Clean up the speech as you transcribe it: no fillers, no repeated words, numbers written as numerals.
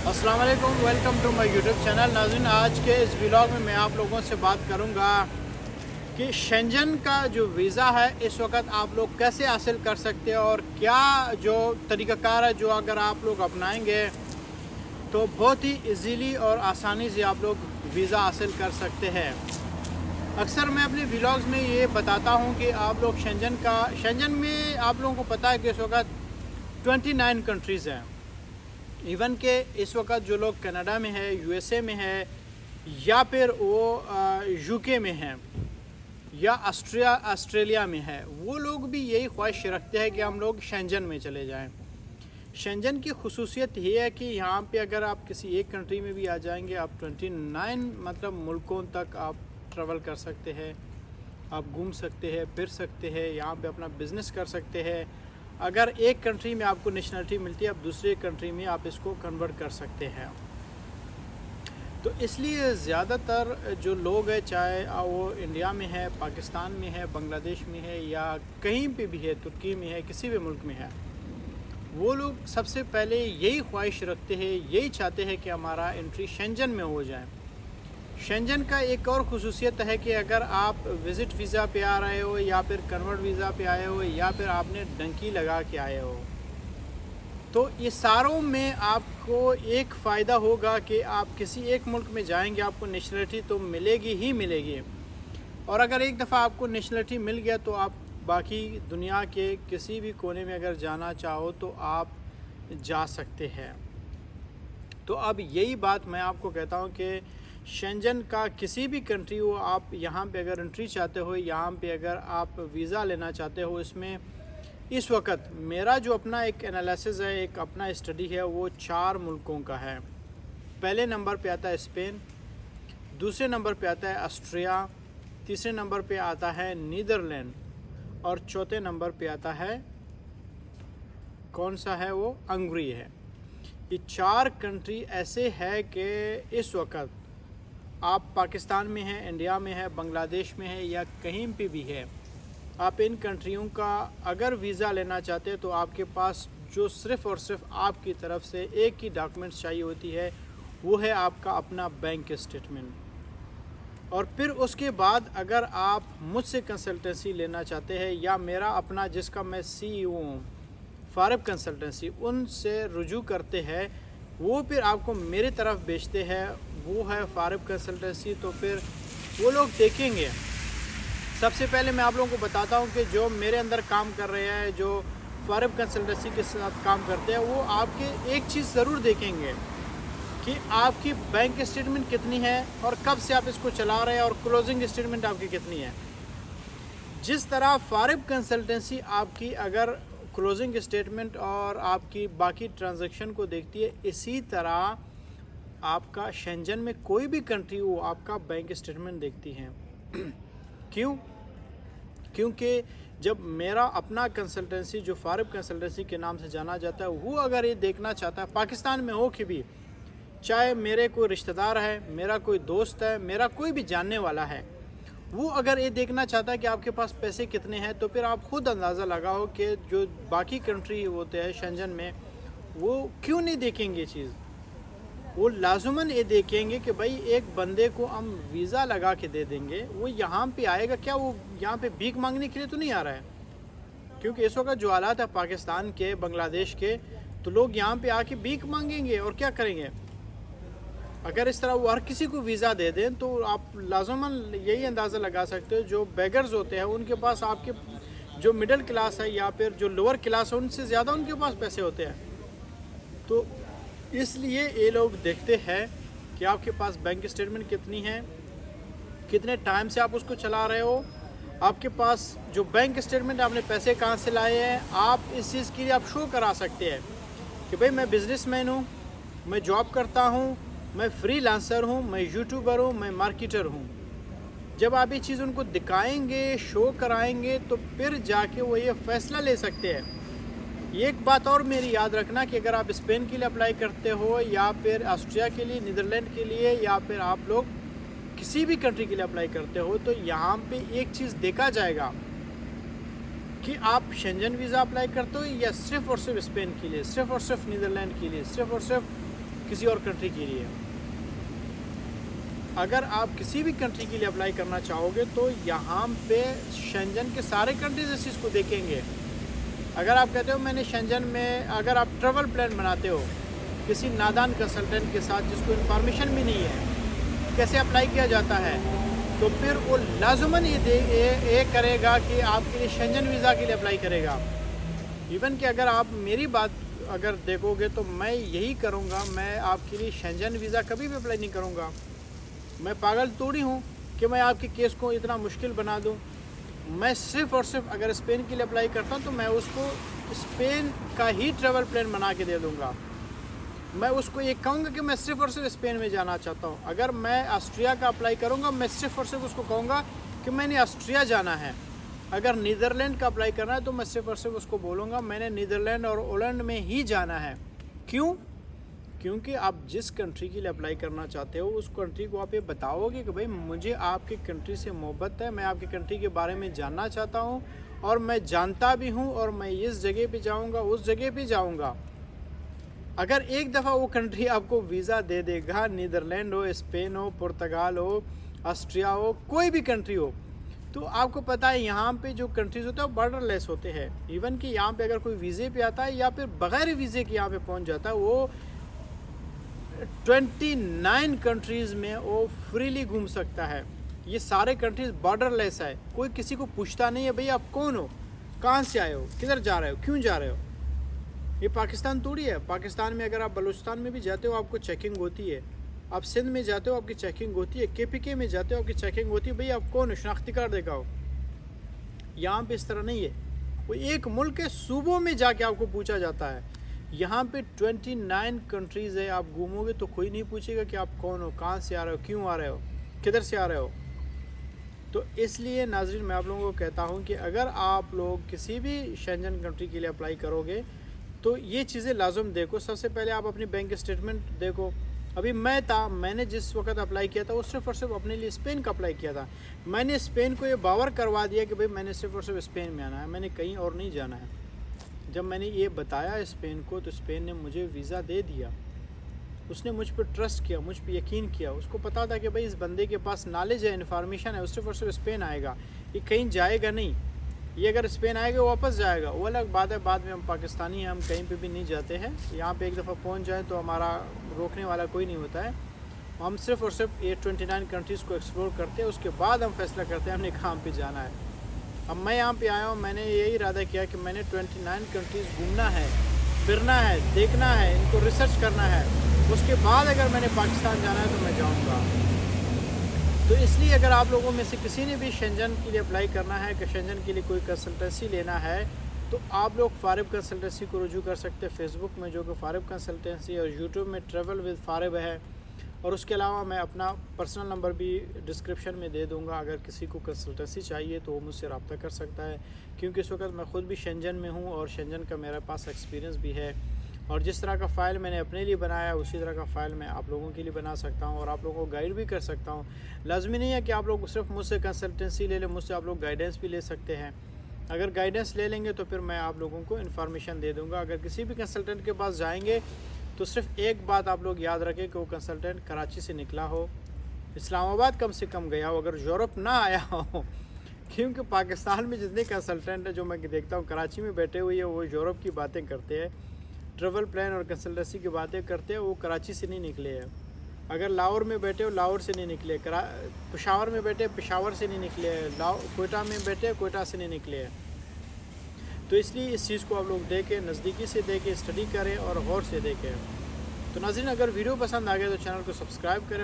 अस्सलाम वालेकुम, welcome to my YouTube channel. नाज़रीन, आज के इस व्लॉग में मैं आप लोगों से बात करूंगा कि शेंजन का जो वीज़ा है इस वक्त आप लोग कैसे हासिल कर सकते हैं और क्या जो तरीक़ाकार है जो अगर आप लोग अपनाएंगे तो बहुत ही इजीली और आसानी से आप लोग वीज़ा हासिल कर सकते हैं। अक्सर मैं अपने व्लॉग्स में ये बताता हूँ कि आप लोग शेंजन में आप लोगों को पता है कि इस वक्त 29 कंट्रीज़ हैं। इवन के इस वक्त जो लोग कनाडा में है, यूएसए में है, या फिर वो यूके में है, या ऑस्ट्रेलिया में है, वो लोग भी यही ख्वाहिश रखते हैं कि हम लोग शेंजन में चले जाएं। शेंजन की खुसूसियत ये है कि यहाँ पे अगर आप किसी एक कंट्री में भी आ जाएंगे, आप 29 मतलब मुल्कों तक आप ट्रैवल कर सकते हैं, आप घूम सकते हैं, फिर सकते हैं, यहाँ पे अपना बिज़नेस कर सकते हैं। अगर एक कंट्री में आपको नेशनलिटी मिलती है, आप दूसरे कंट्री में आप इसको कन्वर्ट कर सकते हैं। तो इसलिए ज़्यादातर जो लोग हैं, चाहे वो इंडिया में है, पाकिस्तान में है, बांग्लादेश में है, या कहीं पे भी है, तुर्की में है, किसी भी मुल्क में है, वो लोग सबसे पहले यही ख्वाहिश रखते हैं, यही चाहते हैं कि हमारा एंट्री शेंजन में हो जाए। शेंजन का एक और खुसूसियत है कि अगर आप विज़िट वीज़ा पे आ रहे हो, या फिर कन्वर्ट वीज़ा पे आए हो, या फिर आपने डंकी लगा के आए हो, तो ये सारों में आपको एक फ़ायदा होगा कि आप किसी एक मुल्क में जाएंगे, आपको नेशनलिटी तो मिलेगी ही मिलेगी। और अगर एक दफ़ा आपको नेशनलिटी मिल गया तो आप बाकी दुनिया के किसी भी कोने में अगर जाना चाहो तो आप जा सकते हैं। तो अब यही बात मैं आपको कहता हूँ कि शेंजन का किसी भी कंट्री हो, आप यहाँ पे अगर एंट्री चाहते हो, यहाँ पे अगर आप वीज़ा लेना चाहते हो, इसमें इस वक्त मेरा जो अपना एक एनालिसिस है, एक अपना स्टडी है, वो 4 मुल्कों का है। पहले नंबर पे आता है स्पेन, दूसरे नंबर पे आता है ऑस्ट्रिया, तीसरे नंबर पे आता है नीदरलैंड, और चौथे नंबर पे आता है कौन सा है, वो हंगरी है। ये 4 कंट्री ऐसे है कि इस वक्त आप पाकिस्तान में हैं, इंडिया में है, बांग्लादेश में है, या कहीं पे भी है, आप इन कंट्रियों का अगर वीज़ा लेना चाहते हैं तो आपके पास जो सिर्फ़ और सिर्फ आपकी तरफ से एक ही डॉक्यूमेंट्स चाहिए होती है, वो है आपका अपना बैंक स्टेटमेंट। और फिर उसके बाद अगर आप मुझसे कंसल्टेंसी लेना चाहते हैं, या मेरा अपना जिसका मैं CEO हूँ, फारब कंसल्टेंसी, उनसे रुजू करते हैं, वो फिर आपको मेरे तरफ बेचते हैं, वो है फारब कंसल्टेंसी। तो फिर वो लोग देखेंगे, सबसे पहले मैं आप लोगों को बताता हूँ कि जो मेरे अंदर काम कर रहे हैं, जो फारब कंसल्टेंसी के साथ काम करते हैं, वो आपके एक चीज़ ज़रूर देखेंगे कि आपकी बैंक स्टेटमेंट कितनी है और कब से आप इसको चला रहे हैं, और क्लोजिंग स्टेटमेंट आपकी कितनी है। जिस तरह फारब कंसल्टेंसी आपकी अगर क्लोजिंग स्टेटमेंट और आपकी बाकी ट्रांजैक्शन को देखती है, इसी तरह आपका शेंजन में कोई भी कंट्री हो आपका बैंक स्टेटमेंट देखती हैं। क्यों? क्योंकि जब मेरा अपना कंसल्टेंसी जो फारब कंसल्टेंसी के नाम से जाना जाता है, वो अगर ये देखना चाहता है, पाकिस्तान में हो कि भी, चाहे मेरे कोई रिश्तेदार है, मेरा कोई दोस्त है, मेरा कोई भी जानने वाला है, वो अगर ये देखना चाहता है कि आपके पास पैसे कितने हैं, तो फिर आप खुद अंदाज़ा लगाओ कि जो बाकी कंट्री होते हैं शेंजन में, वो क्यों नहीं देखेंगे ये चीज़। वो लाजुमन ये देखेंगे कि भाई एक बंदे को हम वीज़ा लगा के दे देंगे, वो यहाँ पे आएगा क्या, वो यहाँ पे भीख मांगने के लिए तो नहीं आ रहा है। क्योंकि इस वक्त जो हालात है पाकिस्तान के, बांग्लादेश के, तो लोग यहाँ पे आके भीख मांगेंगे और क्या करेंगे। अगर इस तरह वो हर किसी को वीज़ा दे दें तो आप लाजुमन यही अंदाज़ा लगा सकते हो, जो बेगर्स होते हैं उनके पास, आपके जो मिडिल क्लास है या फिर जो लोअर क्लास है, उनसे ज़्यादा उनके पास पैसे होते हैं। तो इसलिए ये लोग देखते हैं कि आपके पास बैंक स्टेटमेंट कितनी है, कितने टाइम से आप उसको चला रहे हो, आपके पास जो बैंक स्टेटमेंट, आपने पैसे कहाँ से लाए हैं। आप इस चीज़ के लिए आप शो करा सकते हैं कि भाई मैं बिज़नेसमैन हूँ, मैं जॉब करता हूँ, मैं फ्रीलांसर हूँ, मैं यूट्यूबर हूँ, मैं मार्केटर हूँ। जब आप ये चीज़ उनको दिखाएंगे, शो कराएंगे, तो फिर जाके वो ये फ़ैसला ले सकते हैं। ये एक बात और मेरी याद रखना कि अगर आप स्पेन के लिए अप्लाई करते हो, या फिर ऑस्ट्रिया के लिए, नीदरलैंड के लिए, या फिर आप लोग किसी भी कंट्री के लिए अप्लाई करते हो, तो यहाँ पे एक चीज़ देखा जाएगा कि आप शेंजन वीज़ा अप्लाई करते हो या सिर्फ़ और सिर्फ स्पेन के लिए, सिर्फ़ और सिर्फ नीदरलैंड के लिए, सिर्फ़ और सिर्फ किसी और कंट्री के लिए। अगर आप किसी भी कंट्री के लिए अप्लाई करना चाहोगे तो यहाँ पे शेंजन के सारे कंट्रीज इस चीज़ को देखेंगे। अगर आप कहते हो मैंने शेंजन में, अगर आप ट्रैवल प्लान बनाते हो किसी नादान कंसल्टेंट के साथ जिसको इन्फॉर्मेशन भी नहीं है कैसे अप्लाई किया जाता है, तो फिर वो लाजमन ये करेगा कि आपके लिए शेंजन वीज़ा के लिए अप्लाई करेगा। इवन कि अगर आप मेरी बात अगर देखोगे तो मैं यही करूँगा, मैं आपके लिए शेंजन वीज़ा कभी भी अप्लाई नहीं करूँगा। मैं पागल थोड़ी हूँ कि मैं आपके केस को इतना मुश्किल बना दूँ। मैं सिर्फ़ और सिर्फ अगर स्पेन के लिए अप्लाई करता हूँ तो मैं उसको स्पेन का ही ट्रैवल प्लान बना के दे दूँगा। मैं उसको ये कहूँगा कि मैं सिर्फ़ और सिर्फ स्पेन में जाना चाहता हूँ। अगर मैं ऑस्ट्रिया का अप्लाई करूँगा, मैं सिर्फ़ और सिर्फ उसको कहूँगा कि मैंने ऑस्ट्रिया जाना है। अगर नीदरलैंड का अप्लाई करना है तो मैं सिर्फ़ और सिर्फ उसको बोलूँगा मैंने नीदरलैंड और हॉलैंड में ही जाना है। क्यों? क्योंकि आप जिस कंट्री के लिए अप्लाई करना चाहते हो उस कंट्री को आप ये बताओगे कि भाई मुझे आपके कंट्री से मोहब्बत है, मैं आपकी कंट्री के बारे में जानना चाहता हूँ और मैं जानता भी हूँ और मैं इस जगह पे जाऊँगा, उस जगह पे जाऊँगा। अगर एक दफ़ा वो कंट्री आपको वीज़ा दे देगा, नीदरलैंड हो, स्पेन हो, पुर्तगाल हो, ऑस्ट्रिया हो, कोई भी कंट्री हो, तो आपको पता है यहाँ पे जो कंट्रीज़ होते हैं वो बॉर्डरलेस होते हैं। इवन कि यहाँ पे अगर कोई वीज़े पे आता है या फिर बग़ैर वीज़े के यहाँ पे पहुँच जाता है, वो 29 कंट्रीज़ में वो फ्रीली घूम सकता है। ये सारे कंट्रीज़ बॉर्डरलेस है, कोई किसी को पूछता नहीं है भाई आप कौन हो, कहाँ से आए हो, किधर जा रहे हो, क्यों जा रहे हो। ये पाकिस्तान थोड़ी है। पाकिस्तान में अगर आप बलूचिस्तान में भी जाते हो आपको चेकिंग होती है, आप सिंध में जाते हो आपकी चेकिंग होती है, KPK में जाते हो आपकी चेकिंग होती है, भाई आप कौन हो, शनाख्ती कार्ड दिखाओ। यहाँ पे इस तरह नहीं है, वो एक मुल्क के सूबों में जाके आपको पूछा जाता है। यहाँ पे 29 कंट्रीज़ है, आप घूमोगे तो कोई नहीं पूछेगा कि आप कौन हो, कहाँ से आ रहे हो, क्यों आ रहे हो, किधर से आ रहे हो। तो इसलिए नाज़रीन मैं आप लोगों को कहता हूँ कि अगर आप लोग किसी भी शेंजन कंट्री के लिए अप्लाई करोगे तो ये चीज़ें लाजम देखो। सबसे पहले आप अपनी बैंक स्टेटमेंट देखो। अभी मैंने जिस वक्त अप्लाई किया था वो सिर्फ़ और सिर्फ अपने लिए स्पेन का अप्लाई किया था। मैंने स्पेन को ये बावर करवा दिया कि भाई मैंने सिर्फ़ और सिर्फ स्पेन में आना है, मैंने कहीं और नहीं जाना है। जब मैंने ये बताया स्पेन को तो स्पेन ने मुझे वीज़ा दे दिया। उसने मुझ पर ट्रस्ट किया, मुझ पर यकीन किया। उसको पता था कि भाई इस बंदे के पास नॉलेज है, इन्फॉर्मेशन है, वो सिर्फ़ और सिर्फ स्पेन आएगा, ये कहीं जाएगा नहीं। ये अगर स्पेन आएगा वापस जाएगा, वो अलग बात है। बाद में हम पाकिस्तानी हैं, हम कहीं पे भी नहीं जाते हैं। यहाँ पे एक दफ़ा पहुँच जाए तो हमारा रोकने वाला कोई नहीं होता है। हम सिर्फ़ और सिर्फ ये 29 कंट्रीज़ को एक्सप्लोर करते हैं, उसके बाद हम फैसला करते हैं हमने कहाँ पे जाना है। अब मैं यहाँ पे आया हूँ, मैंने यही इरादा किया कि मैंने 29 कंट्रीज़ घूमना है, फिरना है, देखना है, इनको रिसर्च करना है। उसके बाद अगर मैंने पाकिस्तान जाना है तो मैं जाऊँगा। तो इसलिए अगर आप लोगों में से किसी ने भी शेंजन के लिए अप्लाई करना है कि शेंजन के लिए कोई कंसल्टेंसी लेना है तो आप लोग फारिब कंसल्टेंसी को रुजू कर सकते हैं फेसबुक में, जो कि फारिब कंसल्टेंसी, और यूट्यूब में ट्रैवल विद फारिब है। और उसके अलावा मैं अपना पर्सनल नंबर भी डिस्क्रिप्शन में दे दूंगा। अगर किसी को कंसल्टेंसी चाहिए तो वो मुझसे रब्ता कर सकता है, क्योंकि इस वक्त मैं ख़ुद भी शेंजन में हूँ और शेंजन का मेरे पास एक्सपीरियंस भी है। और जिस तरह का फ़ाइल मैंने अपने लिए बनाया उसी तरह का फ़ाइल मैं आप लोगों के लिए बना सकता हूं और आप लोगों को गाइड भी कर सकता हूं। लाजमी नहीं है कि आप लोग सिर्फ मुझसे कंसल्टेंसी ले लें, मुझसे आप लोग गाइडेंस भी ले सकते हैं। अगर गाइडेंस ले लेंगे तो फिर मैं आप लोगों को इन्फॉर्मेशन दे दूंगा। अगर किसी भी कंसल्टेंट के पास जाएंगे तो सिर्फ एक बात आप लोग याद रखें कि वो कंसल्टेंट कराची से निकला हो, इस्लामाबाद कम से कम गया हो, अगर यूरोप ना आया हो। क्योंकि पाकिस्तान में जितने कंसल्टेंट हैं जो मैं देखता हूँ कराची में बैठे हुए हैं, वो यूरोप की बातें करते हैं, ट्रैवल प्लान और कंसल्टेंसी की बातें करते हैं, वो कराची से नहीं निकले हैं। अगर लाहौर में बैठे हो लाहौर से नहीं निकले, पेशावर में बैठे पेशावर से नहीं निकले, कोयटा में बैठे कोयटा से नहीं निकले हैं। तो इसलिए इस चीज़ को आप लोग देखें, नज़दीकी से देखें, स्टडी करें और गौर से देखें। तो नाज़रीन अगर वीडियो पसंद आ गया तो चैनल को सब्सक्राइब करें।